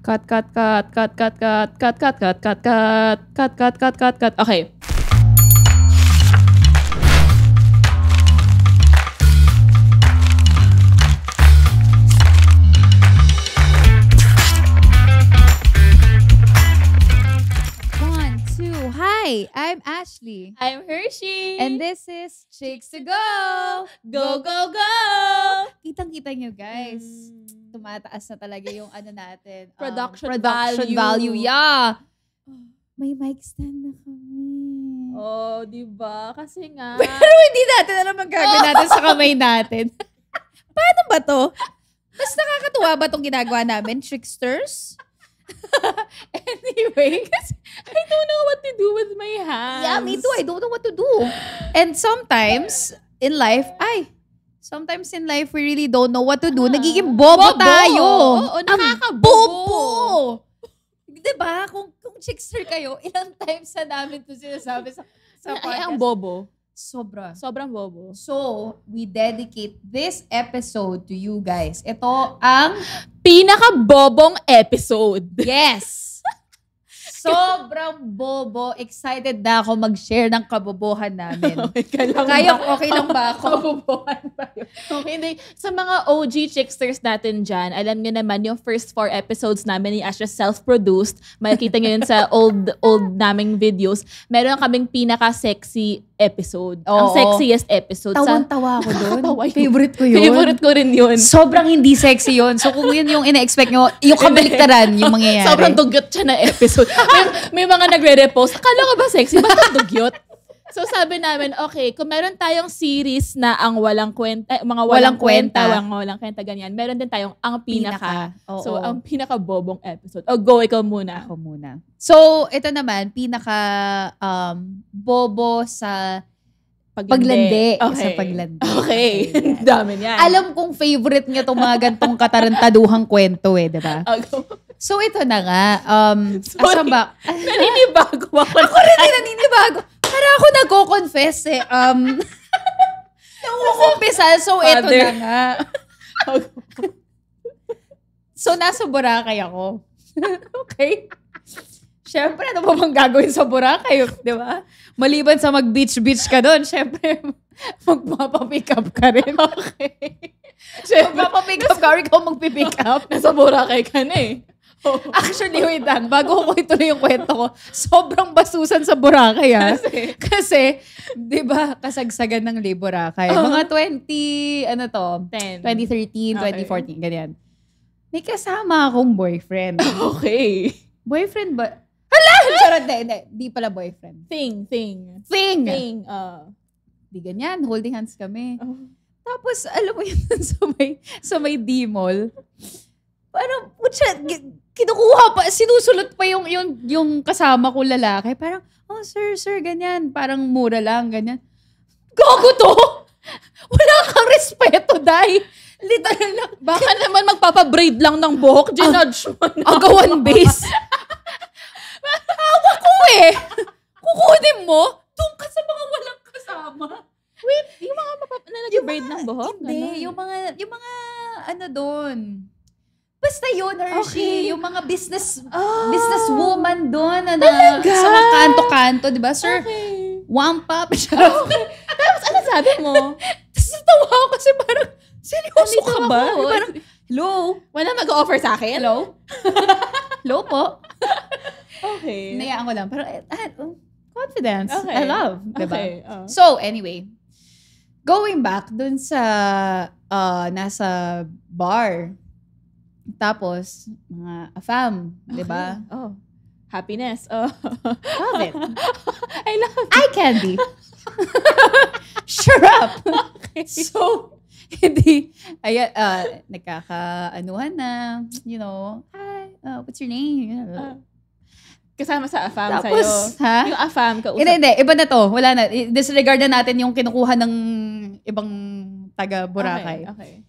Cut. Okay. Hi, I'm Ashley. I'm Hershey. And this is Chicks to Go! Go, go, go! Kitang-kita nyo guys. Tumataas na talaga yung ano natin. Production value. Yeah. May mic stand na kami. Oh, diba? Kasi nga. Pero hindi natin alam ang gagawin natin sa kamay natin. Paano ba to? Mas nakakatuwa ba tong ginagawa namin? Tricksters? Anyway, kasi I don't know what to do with my hands. Yeah, me too. I don't know what to do. And sometimes in life, we really don't know what to do. Nagiging bobo tayo. Oo, nakakabobo. Diba? Kung chickster kayo, ilang times na namin ito sinasabi sa podcast. Ay, ang bobo. Sobrang bobo. So, we dedicate this episode to you guys. Ito ang pinaka-bobong episode. Yes! Sobrang bobo. Excited na ako mag-share ng kabobohan namin. Okay lang ba ako? Kabobohan ba yun? Okay, hindi. Sa mga OG chicksters natin dyan, alam nyo naman yung first 4 episodes namin ni Asha self-produced. Makikita nyo yun sa old naming videos. Meron kaming pinaka-sexy episode. Oo. Ang sexiest episode. Tawan-tawa ako doon. Tawa yun. Favorite ko yun. Favorite ko rin yun. Sobrang hindi sexy yun. So kung yun yung ina-expect nyo, yung kabaliktaran yung mangyayari. Sobrang dugyot siya na episode. may mga nagre-repost. Akala ko ba sexy? Basta dugyot. So sabi namin, okay, kung meron tayong series na ang walang kwenta, mga walang kwenta, ganyan. Meron din tayong ang pinaka. So ang pinaka-bobong episode. O go, ikaw muna. Ako muna. So ito naman, pinaka bobo sa paglandi. Okay. Sa paglandi. Okay. Dami niyan. Alam kong favorite niya itong mga gantong katarantaduhang kwento eh, diba? So ito na nga. Asan ba? Naninibago ako. Ako rin naninibago. Para ako nagko-confess eh. Nauumpisa. So ito na nga. So nasa Boracay ako. Okay? Siyempre, ano pa bang gagawin sa Boracay? Di ba? Maliban sa mag-beach ka doon, siyempre, magpapapick up ka rin. Okay. Siyempre, magpapapick up ka or ikaw magpipick up. Nasa Boracay ka na eh. Actually, wait lang. Bago ko ituloy yung kwento ko, sobrang basusan sa Boracay ha. Kasi di ba, kasagsagan ng Boracay. Mga 2013, 2014, ganyan. May kasama akong boyfriend. Okay. Boyfriend ba? Hala! Charot, hindi pala boyfriend. Thing. Di ganyan, holding hands kami. Tapos, alam mo yun, sa may D-mall, parang, kinukuha pa, sinusulot pa yung kasama ko lalaki. Parang, oh, sir, ganyan. Parang mura lang, ganyan. Gago to! Wala kang respeto, day. Literal lang. Baka naman magpapabraid lang ng buhok, ginudge mo na. Agawan base. Hawa ko eh. Kukunin mo, doon ka sa mga walang kasama. Wait, yung mga nag-braid ng buhok? Hindi, yung mga ano doon. Basta yun, Hershey. Okay. Yung mga businesswoman doon na Talaga? sa mga kanto-kanto, di ba, sir? Okay. One pop. Okay. Tapos ano sabi mo? Tapos natawa ako kasi parang, seryoso ka ba? Ako. Parang, hello? Wala mag-offer sa akin? Hello? Hello po? Okay. Hinayaan ko lang. Pero, confidence. Okay. I love. Diba? Okay. So, anyway. Going back dun sa nasa bar. Tapos, mga afam. Okay. Diba? Oh. Happiness. Oh. Love it. I love it. Eye candy. Shut up. Okay. So, hindi, nagkakaanuhan na, hi, what's your name? Kasama sa AFAM Tapos, sa'yo. ha? Yung AFAM kausap. Hindi, iba na to. Wala na. Disregard na natin yung kinukuha ng ibang taga Boracay. Okay.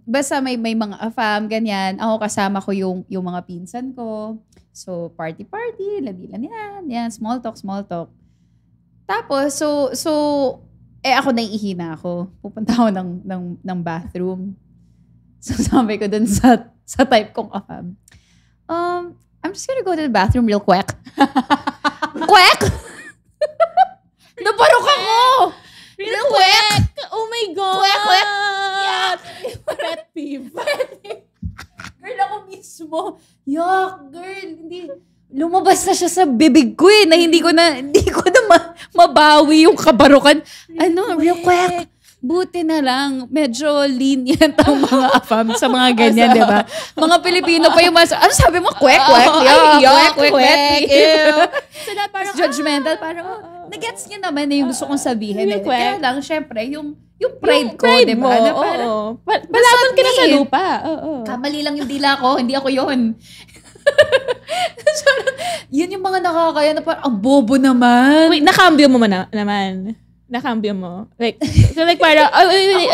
Basta may mga AFAM, ganyan. Ako kasama ko yung mga pinsan ko. So, party, landi-lan yan. Small talk. Tapos, so ako naiihina ako. Pupunta ako ng bathroom. So, sabi ko dun sa type kong AFAM, I'm just gonna go to the bathroom real quick. Quack! Nabarok ako! Real quick! Oh my God! Quack, quack! Yeah! Pet peeve. Girl, ako mismo. Yuck, girl. Hindi. Lumabas na siya sa bibig ko na hindi ko na mabawi yung kabarukan. Real quick. Buti na lang, medyo lenient ang mga AFAM sa mga ganyan, di ba? Mga Pilipino pa yung ano sabi mo? Quack, quack. Quack. So na parang, judgmental. Parang, nagets niya naman na yung gusto kong sabihin. Kaya lang, syempre, yung pride ko, pride di ba? mo, palaban ka na sa lupa. Kamali lang yung dila ko, hindi ako yun. Yun yung mga nakakaya na parang, ang bobo naman. Wait, nakambyo mo naman. Nakambyo mo. So parang,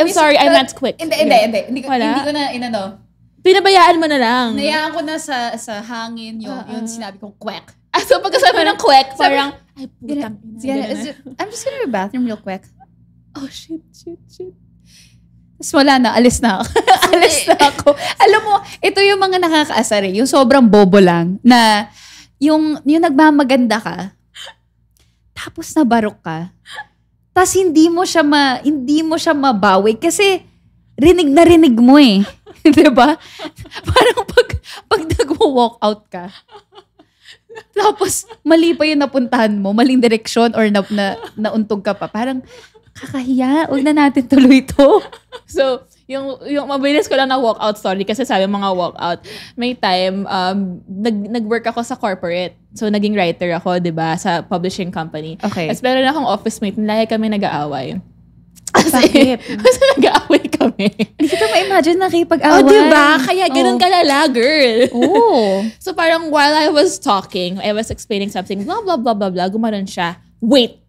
I'm sorry, I meant quick. Hindi ko na inano. Pinabayaan mo na lang. Nayaan ko na sa hangin yung sinabi kong quack. So pagkasabi ng quick, parang, ay putang ina. I'm just gonna go to the bathroom real quick. Oh, shit. Tapos wala na, alis na ako. Alam mo, ito yung mga nakakaasar yung sobrang bobo lang, na yung nagmamaganda ka, tapos nabarok ka, tapos hindi mo siya mabawi kasi rinig na rinig mo eh. Diba? Parang pag nag-walk out ka, tapos mali pa yung napuntahan mo, maling direksyon or nauntog ka pa. Parang kakahiya, huwag na natin tuloy ito. So, yung mabilis ko lang na walkout story kasi sabi mga walkout, may time, nag-work ako sa corporate. So, naging writer ako, di ba, sa publishing company. Okay. Tapos meron akong office mate, lagi kami nag-aaway. Bakit? Kasi nag-aaway kami. Hindi kita ma-imagine nakipag-away. Oh, diba? Kaya ganun kalala, girl. Oh. So, parang while I was talking, I was explaining something, blah, blah, blah, blah, blah, gumanon siya. Wait.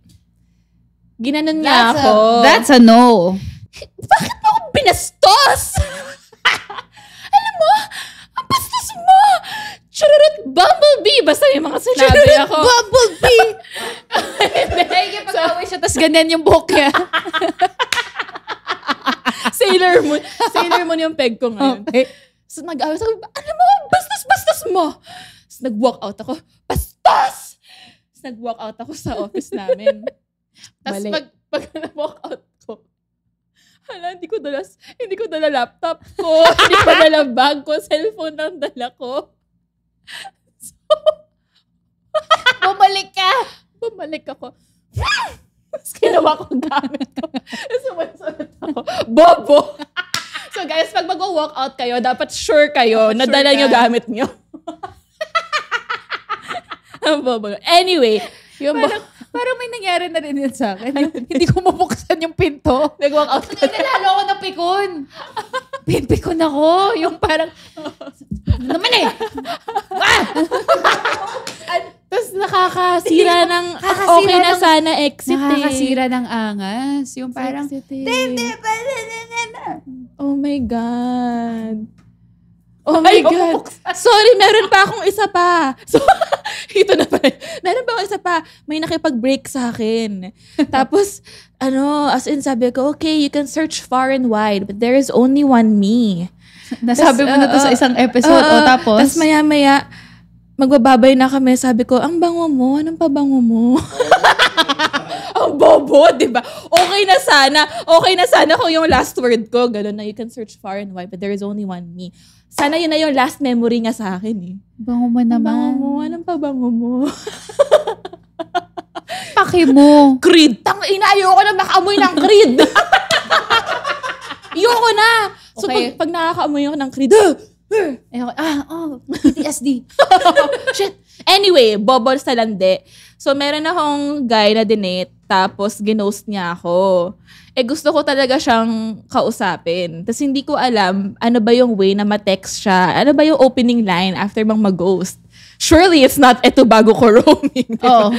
Ginanon niya ako. That's a no. Bakit mo ako binastos? Alam mo, ang bastos mo. Chururut bumblebee. Basta yung mga sinabi ako. Bumblebee. Ay, pag-away siya, tas ganyan yung buhok niya. Sailor Moon yung peg ko ngayon. Okay. So nag-away. Sabi, alam mo, bastos mo. So nag-walk out ako. Bastos! So nag-walk out ako sa office namin. Tapos pag na-walk out ko, hindi ko dala laptop ko, hindi ko dala bag ko, cellphone lang dala ko. So, bumalik ako. Tapos ginawa ko gamit ko. Sumunod ako. Bobo! So guys, pag mag-walk out kayo, dapat sure kayo na dala nyo gamit nyo. Ang bobo. Anyway, yung parang may nangyari na rin yun sa akin. Hindi ko mabuksan yung pinto. Nag-walk out ka. Nalalo ako ng pikon. Pinpikon ako. Yung parang, naman eh. Tapos nakakasira ng, okay na sana exit nakakasira ng angas. Yung parang, oh my God. Oh my God. Sorry, meron pa akong isa pa. So, ito na pa. Meron pa akong isa pa. May nakipag-break sa akin. Tapos, as in sabi ko, okay, you can search far and wide, but there is only one me. Nasabi mo na to sa isang episode. Tapos? Tapos maya-maya, magbababay na kami. Sabi ko, ang bango mo. Anong pabango mo? Ang bobo, di ba? Okay na sana kung yung last word ko, gano'n na, you can search far and wide, but there is only one me. Sana yun na yung last memory nga sa akin eh. Bango mo naman. Bango mo, anong pabango mo? Paki mo. Creed. Ayoko na makaamoy ng Creed. Ayoko na. So Okay. pag nakakaamoy ako ng Creed, PTSD. shit. Anyway, bobol sa landi. So, meron akong guy na dinate, tapos ginost niya ako. Gusto ko talaga siyang kausapin. Tapos hindi ko alam, ano ba yung way na ma-text siya? Ano ba yung opening line after bang mag-ghost? Surely it's not eto bago ko roaming. Oo.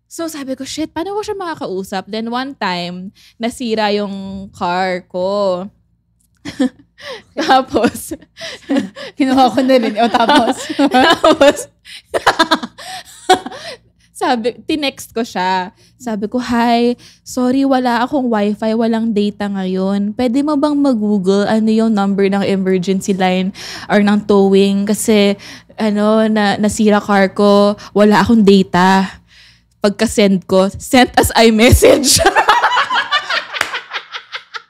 So, sabi ko, shit, paano ko siya makakausap? Then one time, nasira yung car ko. Tapos, Kinuha ko na rin. Tapos? tinext ko siya. Sabi ko, hi, sorry, wala akong wifi, walang data ngayon. Pwede mo bang mag-google ano yung number ng emergency line or ng towing? Kasi, nasira car ko, wala akong data. Pagka-send ko, sent as iMessage.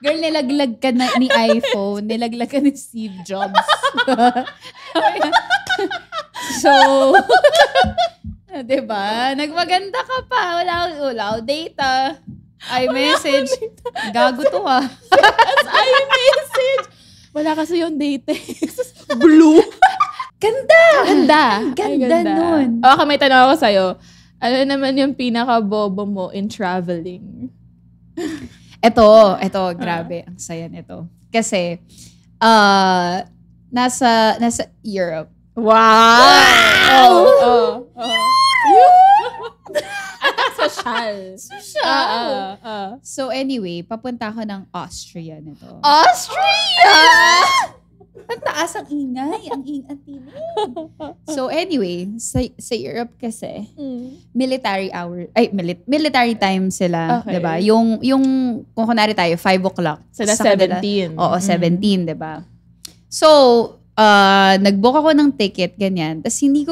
Girl, nilaglag ka na ni iPhone, nilaglag ka ni Steve Jobs. So, diba? Nagmaganda ka pa. Wala data. iMessage. Gago to ha. As iMessage. Wala kasi yung data. Blue. Ganda Ay, nun. Okay, may tanong ako sa'yo. Ano naman yung pinaka-bobo mo in traveling? Ito, grabe. Ang saya nito. Kasi, nasa Europe. Wow! Social. So anyway, papunta ako ng Austria nito. Austria! Ang taas ang ingay. Ang tinig. So anyway, sa Europe kasi, military time sila. Okay. Diba? Yung kung kunwari tayo, 5 o'clock. Sila sa kanila, 17. Oo, 17, diba? So, nag-book ako ng ticket, ganyan. Tapos hindi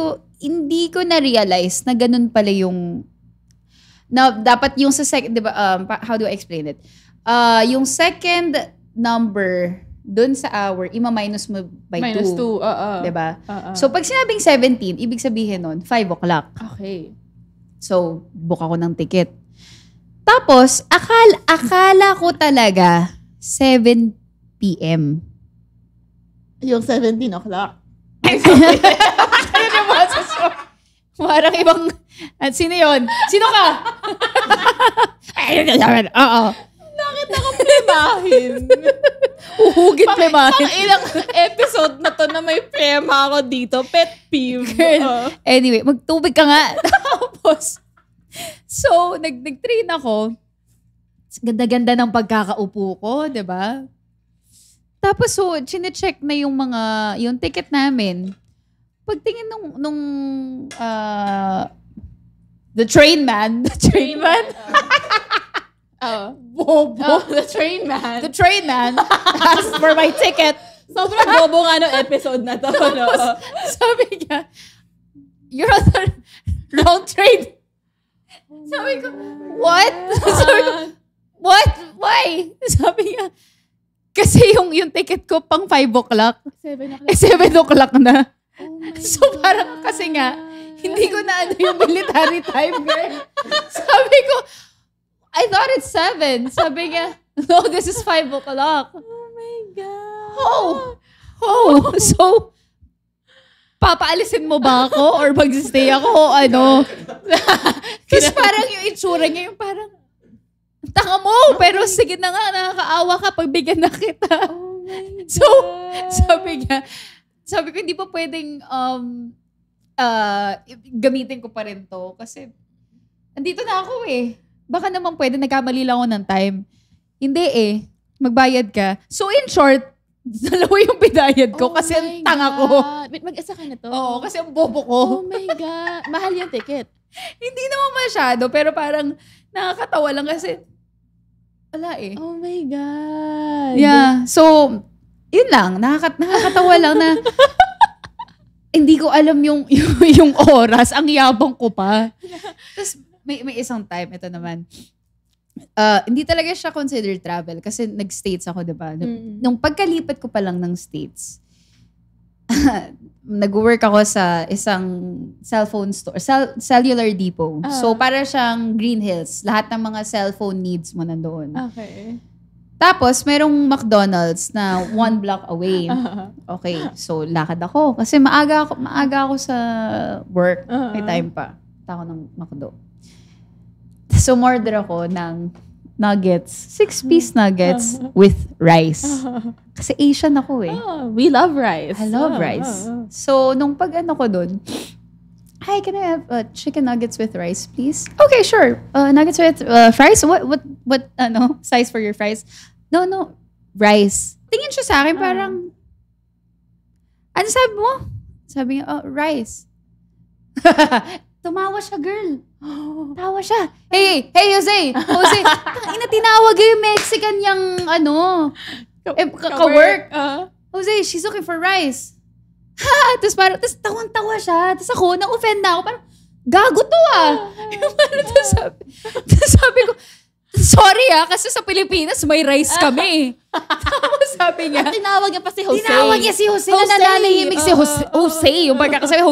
ko na-realize na ganun pala yung dapat yung sa second, diba, how do I explain it? Yung second number dun sa hour, ima-minus mo by 2. Minus 2, Diba? So, pag sinabing 17, ibig sabihin nun, 5 o'clock. Okay. So, book ako ng ticket. Tapos, akala ko talaga 7 p.m. Yung 17 o'clock. Parang ibang... At sino yun? Sino ka? Oo. Bakit naka-plemahin? Uhugin plemahin. Pang ilang episode na to na may plema ako dito. Pet peeve. Girl. Anyway, magtubig ka nga. Tapos, so, nag-train ako. Ganda-ganda ng pagkakaupo ko, di ba? Tapos, so, chine-check na yung ticket namin. Pagtingin nung the train man. Bobo. The train man. The train man asked for my ticket. Sobrang bobo nga no episode na to. No? Sabi niya, you're on the wrong train. Sabi ko, what? Sabi ko, what? Why? Sabi niya, kasi yung ticket ko pang 5 o'clock. 7 o'clock. 7 o'clock na. Oh my So parang kasi nga, hindi ko na ano yung military time, girl. Sabi ko, I thought it's 7. Sabi niya, no, this is 5 o'clock. Oh my God. So, papaalisin mo ba ako or mag-stay ako o ano? Tapos parang yung itsura niya, yung parang, tanga mo, pero sige na nga, nakakaawa ka, pagbigyan na kita. Oh my God. So, sabi ko, hindi pa pwedeng gamitin ko pa rin to. Kasi, andito na ako eh. Baka naman pwede, nagkamali lang ako ng time. Hindi eh. Magbayad ka. So, in short, dalawa yung binayad ko kasi ang tanga ko. Wait, mag-isa ka na to? Oo, kasi ang bobo ko. Oh my God. Mahal yung ticket. Hindi naman masyado, pero parang nakakatawa lang kasi wala eh. Oh my God. Yeah. So, yun lang. Nakakatawa lang na hindi ko alam yung oras. Ang yabang ko pa. Tapos, may isang time, ito naman. Hindi talaga siya considered travel kasi nag-States ako, diba? Nung pagkalipat ko pa lang ng States, nag-work ako sa isang cellphone store, cellular depot. So, para siyang Green Hills. Lahat ng mga cellphone needs mo nandoon. Okay. Tapos, merong McDonald's na 1 block away. Okay, so lakad ako. Kasi maaga ako sa work. May time pa. Punta ako ng McDo. So, order ako ng nuggets. 6-piece nuggets with rice. Kasi Asian ako eh. Oh, we love rice. I love rice. So, nung pag-ano ko dun, hi, can I have chicken nuggets with rice, please? Okay, sure. Nuggets with fries? What size for your fries? No, rice. Tingin siya sa akin parang, ano sabi mo? Sabi niya, rice. Tumawa siya, girl. Tawa siya. Hey, Jose. Ina, tinawag yung Mexican yung, ka-work. Jose, she's looking for rice. Tapos tawang-tawa siya. Tapos ako, na-offend na ako. Parang, gago to Tapos sabi ko, sorry kasi sa Pilipinas may rice kami. Tapos sabi niya, tinawag niya pa si Jose. Na nananahimik si Jose. Yung pagkakasabi,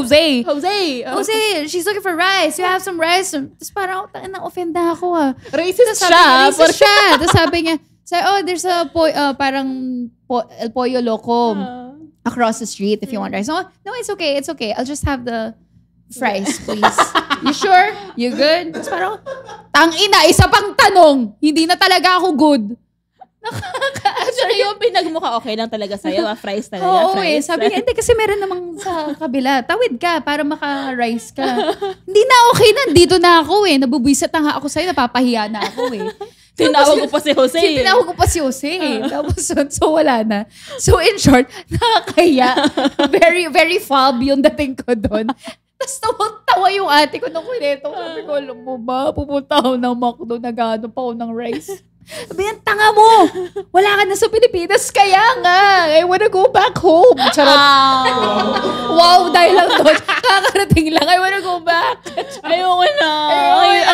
Jose, she's looking for rice. You have some rice? Tapos parang, na-offend na ako Racist siya. Tapos sabi niya, there's a El Pollo Loco across the street if you want rice. No, it's okay. I'll just have the fries, please. You sure? You good? Tapos parang, tangina, isa pang tanong. Hindi na talaga ako good. Actually, yung pinagmukha okay lang talaga sa'yo. Fries talaga. Oo, sabi niya, hindi kasi meron namang sa kabila. Tawid ka para maka-rice ka. Hindi na okay na. Dito na ako Nabubwisit na nga ako sa'yo. Napapahiya na ako Tinawag ko pa si Jose. Tapos, so wala na. So in short, nakakahiya. Very, very fob yung dating ko doon. Tapos tawang-tawa yung ate ko nung kuneto. Sabi ko, alam mo ba, pupunta ako ng McDo, nag-ano pa ako ng rice. Sabi yan, tanga mo! Wala ka na sa Pilipinas, kaya nga! I wanna go back home. Charot. Wow, dahil lang doon. Kakarating lang, I wanna go back. Ayoko na.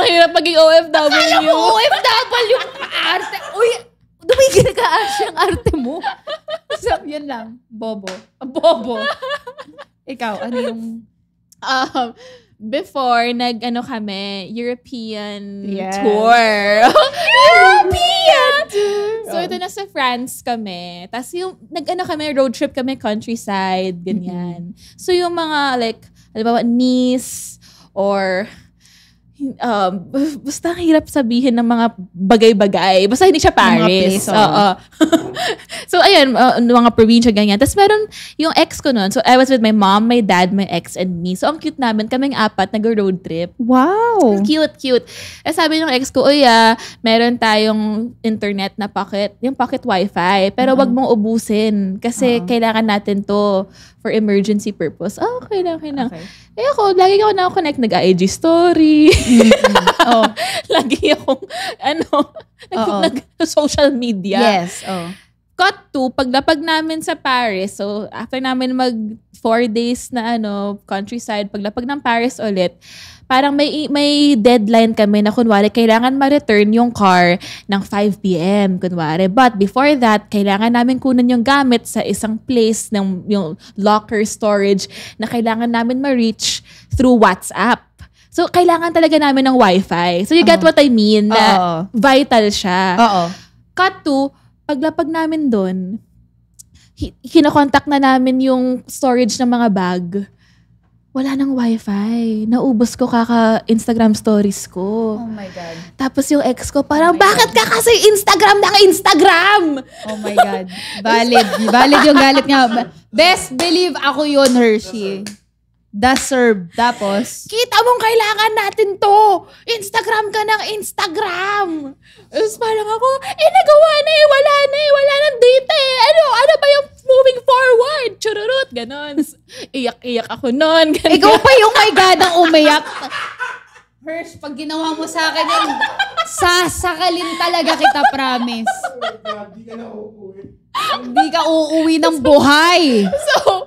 Ang hirap maging OFW. Akala mo, OFW arte. Uy, dumigil ka yung arte mo. Sabi yan lang. Bobo. Ikaw, ano yung... Before, kami, European tour. So, ito nasa France kami. Tapos yung, kami, road trip kami, countryside, ganyan. So, yung mga, halimbawa, Nice, or, basta ang hirap sabihin ng mga bagay-bagay. Basta hindi siya Paris. Oo. So, ayun, mga probinsya, ganyan. Tapos meron yung ex ko nun. So, I was with my mom, my dad, my ex, and me. So, ang cute namin. Kaming 4, nag-road trip. Wow! Cute. Eh, sabi ng ex ko, meron tayong internet na pocket, yung pocket wifi. Pero wag mong ubusin. Kasi kailangan natin to for emergency purpose. Okay lang. Okay. Eh ako, lagi ako na-connect, nag-IG story. Lagi akong, nag-social media. Yes, Cut to, paglapag namin sa Paris, so after namin mag 4 days na countryside, paglapag ng Paris ulit, parang may deadline kami na kunwari, kailangan ma-return yung car ng 5 p.m. kunwari. But before that, kailangan namin kunin yung gamit sa isang place ng yung locker storage na kailangan namin ma-reach through WhatsApp. So, kailangan talaga namin ng wifi. So, you get what I mean? Na vital siya. Cut to, paglapag namin doon, kinokontak na namin yung storage ng mga bag. Wala nang wifi. Naubos ko kaka-Instagram stories ko. Oh my God. Tapos yung ex ko, parang, bakit ka kasi Instagram? Oh my God. Valid yung galit nga. Best believe ako yun, Hershey. Deserve. Tapos, kita mong kailangan natin to. Instagram ka ng Instagram. Tapos parang ako, nagawa na wala nang data Ano ba yung moving forward? Chururut, ganon. Iyak ako nun. Ganyan. Ikaw pa yung my God ang umiyak. Hirsch, pag ginawa mo sa akin yun, sasakalin talaga kita, promise. Hindi ka uuwi ng buhay. So,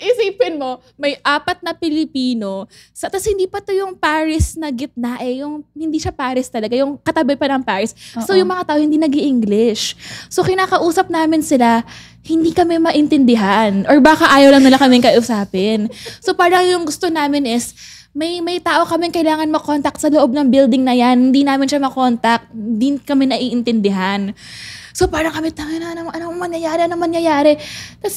isipin mo, may 4 na Pilipino. Tapos hindi pa to yung Paris na gitna yung hindi siya Paris talaga, yung katabi pa ng Paris. So, yung mga tao hindi nag-i-English. So, kinakausap namin sila, hindi kami maintindihan. Or baka ayaw lang nila kaming kausapin. So, parang yung gusto namin is, may tao kaming kailangan makontak sa loob ng building na yan. Hindi namin siya makontak. Hindi kami naiintindihan. So parang kami, anong mangyayari? Tapos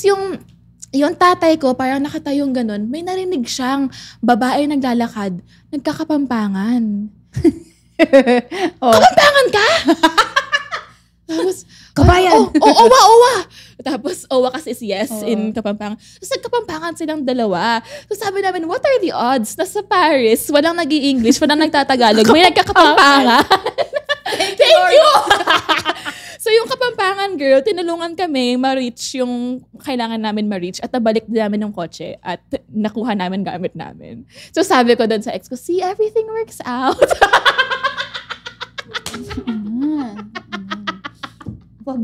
yung tatay ko, parang nakatayong ganun, may narinig siyang babae naglalakad, nagkakapampangan. Kapampangan ka? Tapos, kabayan. Owa. Tapos, owa kasi is yes in Kapampangan. Tapos, nagkapampangan silang dalawa. So, sabi namin, what are the odds na sa Paris, walang nag-i-English, walang nagtatagalog, may nagkakapampangan. Thank you! So, So yung Kapampangan girl, tinulungan kami ma-reach yung kailangan namin ma-reach at nabalik din namin yung kotse at nakuha namin gamit namin. So sabi ko doon sa ex ko, see, everything works out. Wag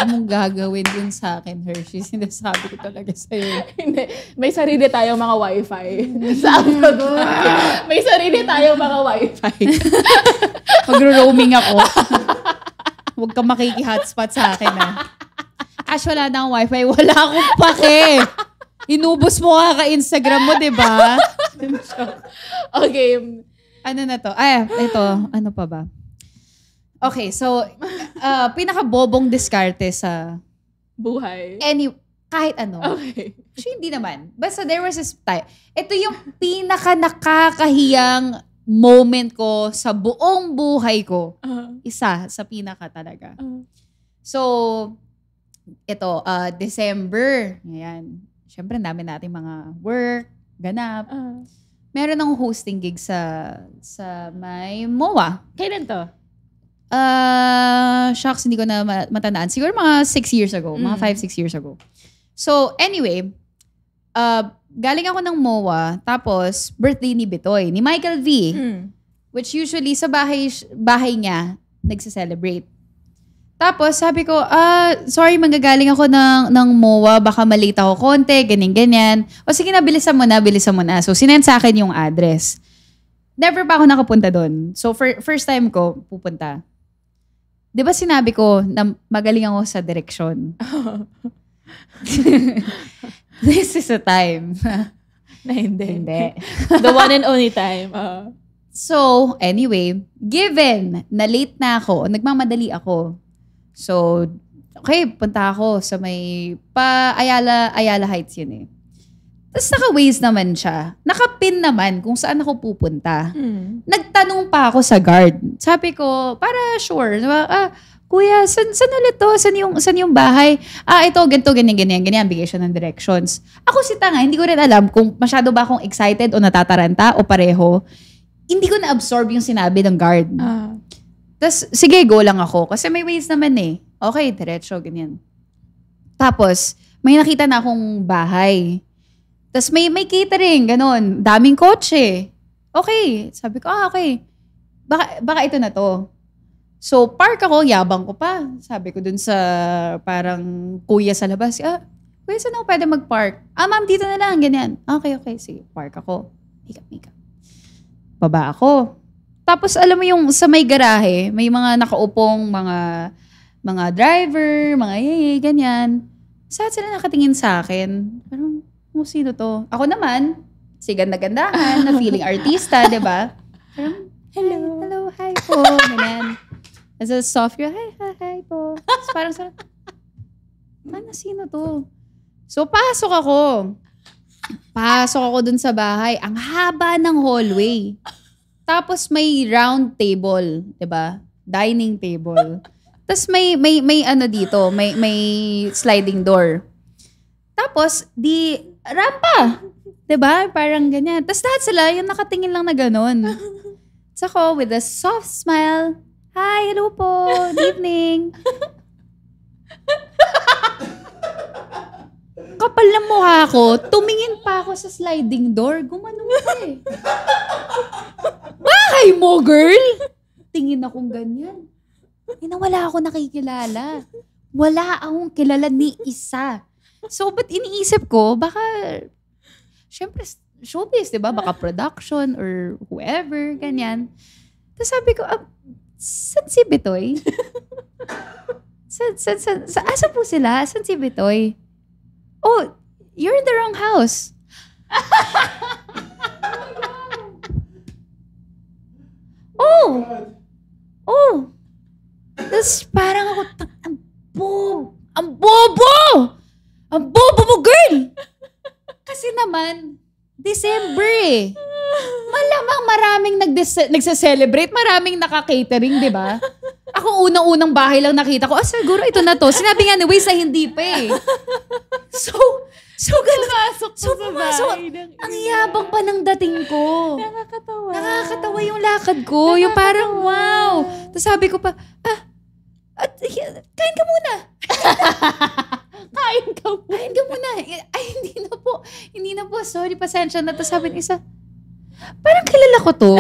mong gagawin dun sa akin, Hershey. Sinasabi ko talaga sa'yo. Hindi. May sarili tayong mga wifi. Sa abroad. May sarili tayong mga wifi. Magro-roaming ako. Huwag ka makiki-hotspot sa akin, Ash, wala na akong wifi. Wala akong pake. Inubos mo nga ka-Instagram mo, diba? Okay. Ano na to? Ito. Ano pa ba? Okay, so, pinaka-bobong diskarte sa buhay. Kahit ano. Okay. Actually, hindi naman. Basta there was this time. Ito yung pinaka-nakakahiyang moment ko sa buong buhay ko. Isa sa pinaka talaga. So, ito, December. Ayan. Siyempre, dami natin mga work, ganap. Meron akong hosting gig sa may MOA. Kailan to? Shocks, hindi ko na matandaan. Siguro mga 6 years ago. Mga 5-6 years ago. So, anyway, galing ako ng MOA, tapos birthday ni Bitoy, ni Michael V. Which usually sa bahay niya, nagse-celebrate. Tapos sabi ko, sorry, manggagaling ako ng MOA, baka malate ako konti, ganyan-ganyan. O sige na, bilisan mo na. So, sinend sa akin yung address. Never pa ako nakapunta doon. So, first time ko pupunta. Di ba sinabi ko na magaling ako sa direksyon? This is a time. Na hindi. The one and only time. So, anyway, given na late na ako, nagmamadali ako. So, okay, punta ako sa may Ayala Heights yun eh. Tapos naka-Waze naman siya. Naka-pin naman kung saan ako pupunta. Nagtanong pa ako sa guard. Sabi ko, para sure. Diba? Kuya, saan ulit to? Saan yung bahay? Ito, ganito, ganyan. Bigay siya ng directions. Ako si tanga, hindi ko rin alam kung masyado ba akong excited o natataranta o pareho. Hindi ko na-absorb yung sinabi ng guard. Tapos, sige, go lang ako. Kasi may Waze naman eh. Okay, diretso, ganyan. Tapos, may nakita na akong bahay. Tapos may catering, ganun. Daming kotse. Okay. Sabi ko, okay. Baka ito na to. So, park ako, yabang ko pa. Sabi ko dun sa parang kuya sa labas, kuya, saan ako pwede mag-park? Ma'am, dito na lang, ganyan. Okay. Sige, park ako. Make up. Baba ako. Tapos, alam mo yung sa may garahe, may mga nakaupong mga driver, mga yeye, ganyan. Saan sila nakatingin sa akin? Parang, sino to? Ako naman, si ganda-gandahan, na feeling artista, di ba? Hello, hi po. Ganyan. As a soft girl, hi po. Parang sino to? So, pasok ako dun sa bahay. Ang haba ng hallway. Tapos may round table, di ba? Dining table. Tapos may ano dito, may sliding door. Tapos, rampa. Diba? Parang ganyan. Tapos lahat sila, yung nakatingin lang na ganun. Tapos ako, with a soft smile, hi, hello po, good evening. Kapal ng mukha ko, tumingin pa ako sa sliding door, gumanon pa eh. Bahay mo, girl! Tingin akong ganyan. Wala ako nakikilala. Wala akong kilala ni isa. So, but iniisip ko, baka, syempre, showbiz, diba? Baka production or whoever, ganyan. Tapos sabi ko, saan si Bitoy? Asa po sila? Saan si Bitoy? Oh, you're in the wrong house. Oh. Tapos parang ako, ang bobo mo, girl! Kasi naman, December eh. Malamang maraming nagse-celebrate, maraming naka-catering, di ba? Ako unang-unang bahay lang nakita ko, siguro ito na to. Sinabi nga ni Waze na hindi pa eh. So ganun. Pumasok. Ang yabang pa ng dating ko. Nakakatawa yung lakad ko. Yung parang, wow. Tapos sabi ko pa, kaya kain ka muna. Kain ka muna. Kain ka muna. Ay, hindi na po. Sorry, pasensya na to. Sabi ng isa, parang kilala ko to.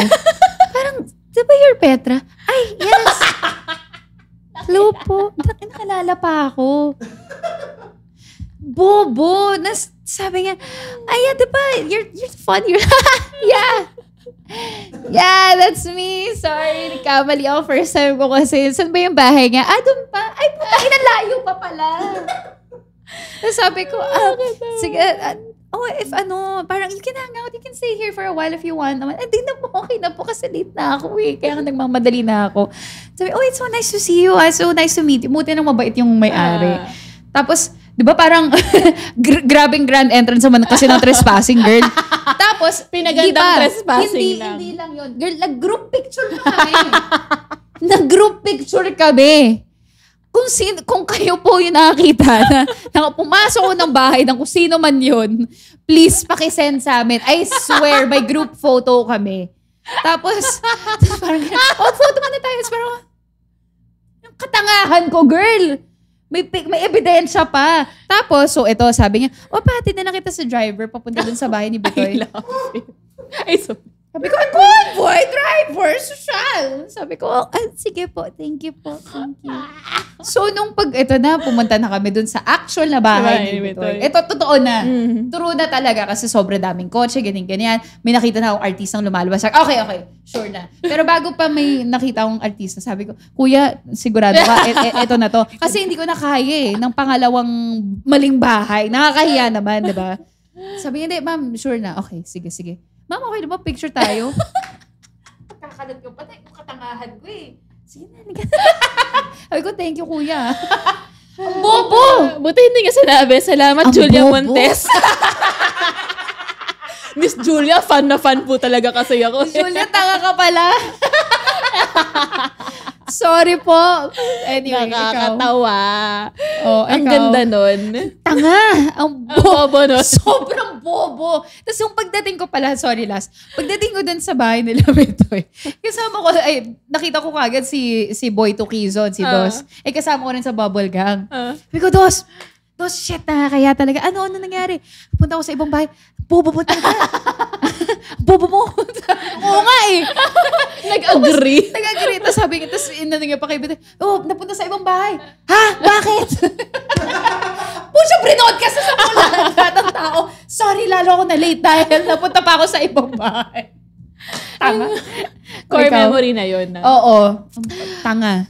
Parang, di ba you're Petra? Ay, yes. Hello po. Nakalala pa ako. Bobo. Sabi niya, ay, yeah, di ba? You're fun. Yeah. Yeah, that's me. Sorry, nagkamali ako first time ko kasi. Saan ba yung bahay niya? Doon pa. Ay, puta, inalayo pa pala. Tapos sabi ko, sige, if parang you can hang out, you can stay here for a while if you want naman. Di na po, okay na po kasi late na ako eh. Kaya nagmamadali na ako. Sabi, it's so nice to see you. So nice to meet you. Buti nang mabait yung may-ari. Tapos, di ba parang grabing grand entrance naman kasi ng trespassing, girl. Tapos, pinagandang trespassing lang. Hindi lang yun. Girl, nag-group picture kami. Nag-group picture kami. Kung kayo po yung nakakita na pumasok ko ng bahay ng kung sino man yun, please pakisend sa amin. I swear, may group photo kami. Tapos parang, photo man na tayo. Parang, yung katangahan ko, girl. May ebidensya pa. Tapos, so ito, sabi niya, pati na lang kita sa driver papunta dun sa bahay ni Bitoy. I love it. Sabi ko, good boy, driver, social. Sabi ko, sige po, thank you po, thank you. So, nung pumunta na kami dun sa actual na bahay ni Bitoy. Ito, totoo na. True na talaga kasi sobrang daming kotse, ganyan. May nakita na akong artistang lumalabas. Okay, sure na. Pero bago pa may nakita akong artista, sabi ko, kuya, sigurado ka, ito na to. Kasi hindi ko na kaya ng pangalawang maling bahay. Nakakahiya naman, di ba? Sabi niya, hindi, ma'am, sure na. Okay, sige. Ma'am, okay na ba? Picture tayo? Kakalat ko pa. Yung katangahan ko eh. Sige na. Sabi ko, thank you, kuya. Ang bobo! Buti hindi nga sinabi. Salamat, Julia Montes. Miss Julia, fan na fan po talaga kasi ako. Miss Julia, tanga ka pala. Sorry po. Anyway, nakakatawa. Ang ikaw. ganda nun. Tanga. Ang bobo nun. Sobrang bobo. Tapos yung pagdating ko pala, sorry last, pagdating ko dun sa bahay nila Bitoy, kasama ko, nakita ko kagad si Boy Tukizon, si Dos. Kasama ko rin sa Bubble Gang. Sabi ko, Dos, shit na, kaya talaga. Ano nangyari? Punta ako sa ibang bahay. Bobo mo talaga. Bobo mo. Oo nga eh. Nag-agree. Tapos sabi niya, tapos inanong pa kay Bitoy, napunta sa ibang bahay. Ha? Bakit? Puso, pre-podcast sa lahat ng tao. Sorry, lalo ako na late dahil napunta pa ako sa ibang bahay. Tanga. Core memory na yun. Oo. Tanga.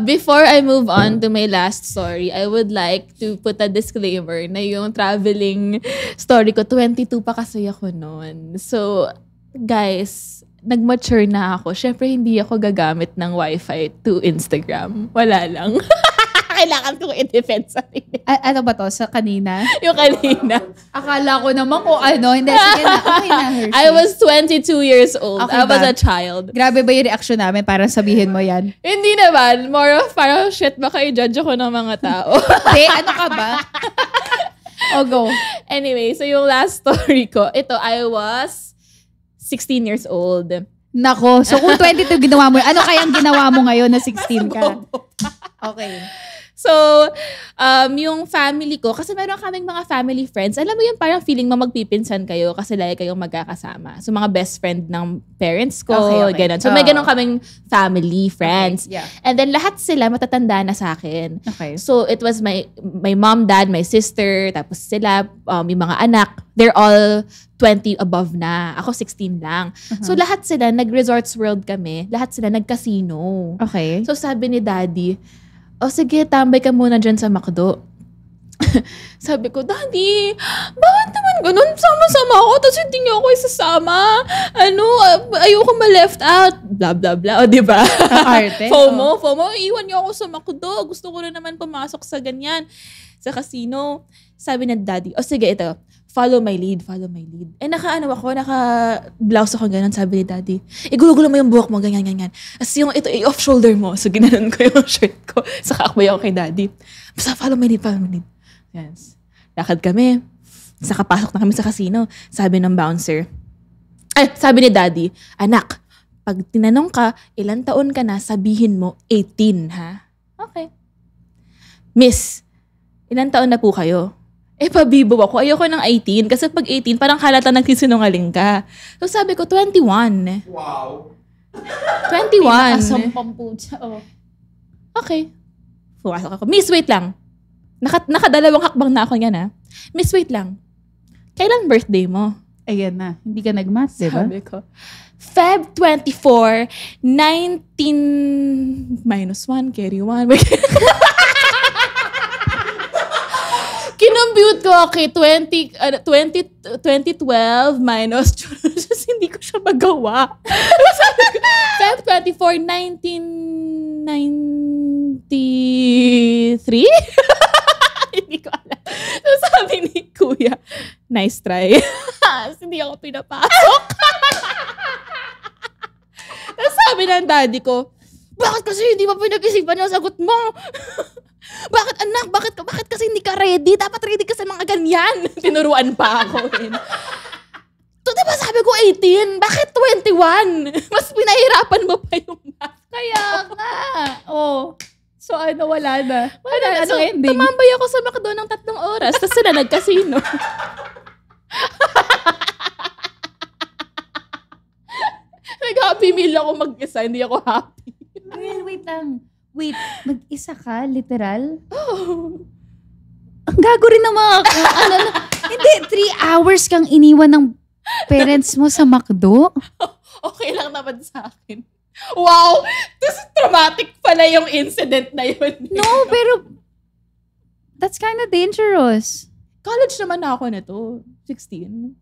Before I move on to my last story, I would like to put a disclaimer na yung traveling story ko, 22 pa kasi ako noon. So, guys, nag-mature na ako. Syempre, hindi ako gagamit ng wifi to Instagram. Wala lang. Kailangan kong i-defend sarili. Ano ba to? Sa kanina? Yung kanina. Akala ko naman kung ano. Hindi, sige na. Okay na, Hershey. I was 22 years old. Okay I was ba? a child. Grabe ba yung reaction namin para sabihin mo yan? Hindi naman. More of parang shit, baka i-judge ako ng mga tao. Hindi, ano ka ba? Go. Anyway, so yung last story ko, ito, I was 16 years old. Nako, so kung 22 ginawa mo, ano kayang ginawa mo ngayon na 16 ka? Okay. So, yung family ko, kasi meron kaming mga family friends, alam mo yun, parang feeling mo magpipinsan kayo kasi lagi kayong magkakasama. So, mga best friend ng parents ko, ganun. So, may ganun kaming family friends. Okay, yeah. And then, lahat sila matatanda na sa akin. Okay. So, it was my mom, dad, my sister, tapos sila, yung mga anak, they're all 20 above na. Ako 16 lang. So, lahat sila, nag-Resorts World kami. Lahat sila nag-casino. Okay. So, sabi ni daddy, sige, tambay ka muna dyan sa McDo. Sabi ko, Daddy, bakit naman ganun? Sama-sama ako, tapos hindi niyo ako isasama. Ayoko ma-left out. Blah, blah, blah. O, diba? Arte. FOMO, iwan niyo ako sa McDo. Gusto ko rin naman pumasok sa ganyan. Sa casino. Sabi ng daddy, sige, ito. Follow my lead. Naka-blouse ako ganun, sabi ni daddy. Igulo-gulo mo yung buhok mo, ganyan. As yung ito, off shoulder mo. So, ginanon ko yung shirt ko. Saka akbay ako kay daddy. Basta follow my lead. Yes. Lakad kami. Saka pasok na kami sa casino. Sabi ng bouncer. Sabi ni daddy, anak, pag tinanong ka, ilang taon ka na, sabihin mo, 18, ha? Okay. Miss, ilang taon na po kayo? Pabibo ako. Ayoko ng 18. Kasi pag 18, parang halata nagsisinungaling ka. So sabi ko, 21. Wow. 21. Pinakasampang po siya. Oh. Okay. Pumasok ako. Miss, wait lang. Nakadalawang hakbang na ako yan, ha? Miss, wait lang. Kailan birthday mo? Ayan na. Hindi ka nag-math, diba? Sabi ko. Feb 24, 19 minus 1, carry 1. Kinompute ko, okay, 2012 minus, hindi ko siya magawa. Feb 24, 1993? Hindi ko alam. So sabi ni Kuya, nice try. Hindi ako pinapasok. Tapos sabi ng daddy ko, bakit kasi hindi mo pinag-isipan yung sagot mo? Bakit anak? Bakit kasi hindi ka ready? Dapat ready ka sa mga ganyan. Tinuruan pa ako. Diba sabi ko 18? Bakit 21? Mas pinahirapan mo pa yung math. Kaya nga. Oh. So wala na. Wala. So, ending? Tumambay ako sa McDo ng 3 oras. Tapos sila nag-casino. Nag-happy meal ako mag-isa. Hindi ako happy. Well, wait lang. Wait, mag-isa ka? Literal? Oh. Ang gago rin ng mga... Hindi, 3 hours kang iniwan ng parents mo sa McDo? Okay lang naman sa akin. Wow! This traumatic pala yung incident na yun. No, pero... That's kind of dangerous. College naman na ako nito. 16.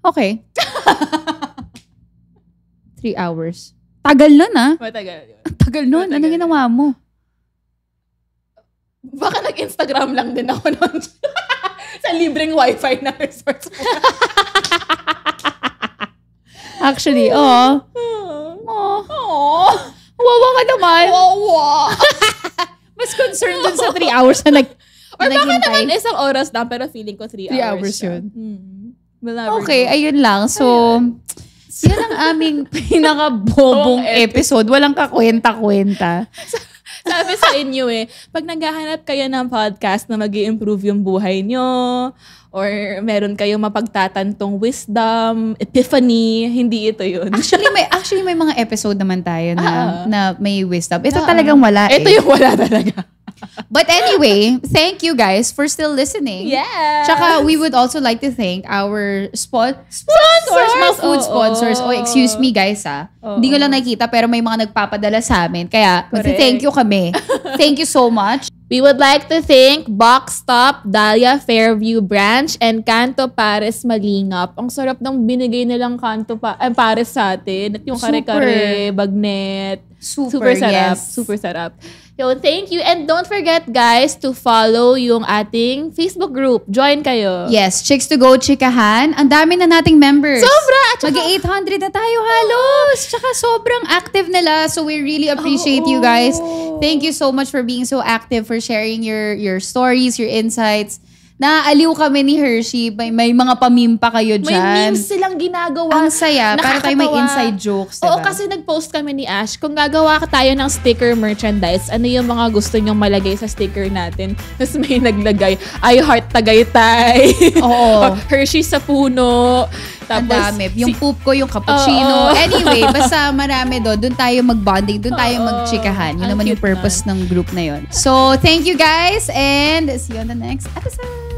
Okay. 3 hours. Tagal nun, ah. Matagal yun. Tagal nun. Ano Matagal. ginawa mo? Baka nag-Instagram lang din ako noon. Sa libreng wifi na resort. Actually, oh. Oh. Wawa ka naman. Wow. Mas concerned dun sa 3 hours na Or baka naghintay. naman isang oras lang, pero feeling ko 3 3 hours. hours siya. yun. We'll never Okay, know. ayun lang. So, yan ang aming pinaka-bobong Bobong episode. Walang kakwenta-kwenta. Sabi sa inyo pag naghahanap kayo ng podcast na mag-i-improve yung buhay nyo, or meron kayong mapagtatantong wisdom, epiphany, hindi ito yun. Actually may mga episode naman tayo na may wisdom. Ito Oo. talagang wala Ito yung wala talaga. But anyway, thank you guys for still listening. Yes! Tsaka we would also like to thank our sponsors, mga food Oo. sponsors. Oh, excuse me guys Oo. Hindi ko lang nakikita pero may mga nagpapadala sa amin. Kaya Correct. thank you kami. Thank you so much. We would like to thank Box Stop, Dahlia Fairview Branch, and Canto Pares Malingap. Ang sarap ng binigay nilang Pares sa atin. At yung Super. kare-kare, bagnet. Super sarap. Yes. Super sarap. Yo, thank you. And don't forget, guys, to follow yung ating Facebook group. Join kayo. Yes, Chicks to Go Chikahan. Ang dami na nating members. Sobra! At saka- Mag-800 na tayo halos. Tsaka sobrang active nila. So we really appreciate you guys. Thank you so much for being so active, for sharing your stories, your insights. Naaaliw kami ni Hershey. May mga pamimpa kayo May dyan. memes silang ginagawa. Ang saya. Para tayo may Nakakatawa. inside jokes, diba? Oo, kasi nag-post kami ni Ash, kung gagawa tayo ng sticker merchandise, ano yung mga gusto nyong malagay sa sticker natin? Tapos may naglagay, I heart Tagaytay. Oo. Hershey sa puno. Ang Tapos, dami. Yung poop ko, yung cappuccino. Oo. Anyway, basta marami doon. Doon tayo mag-bonding. Doon tayo Oo. mag-chikahan. Yun Ang naman yung cute purpose ng group na yun. So, thank you guys and see you on the next episode.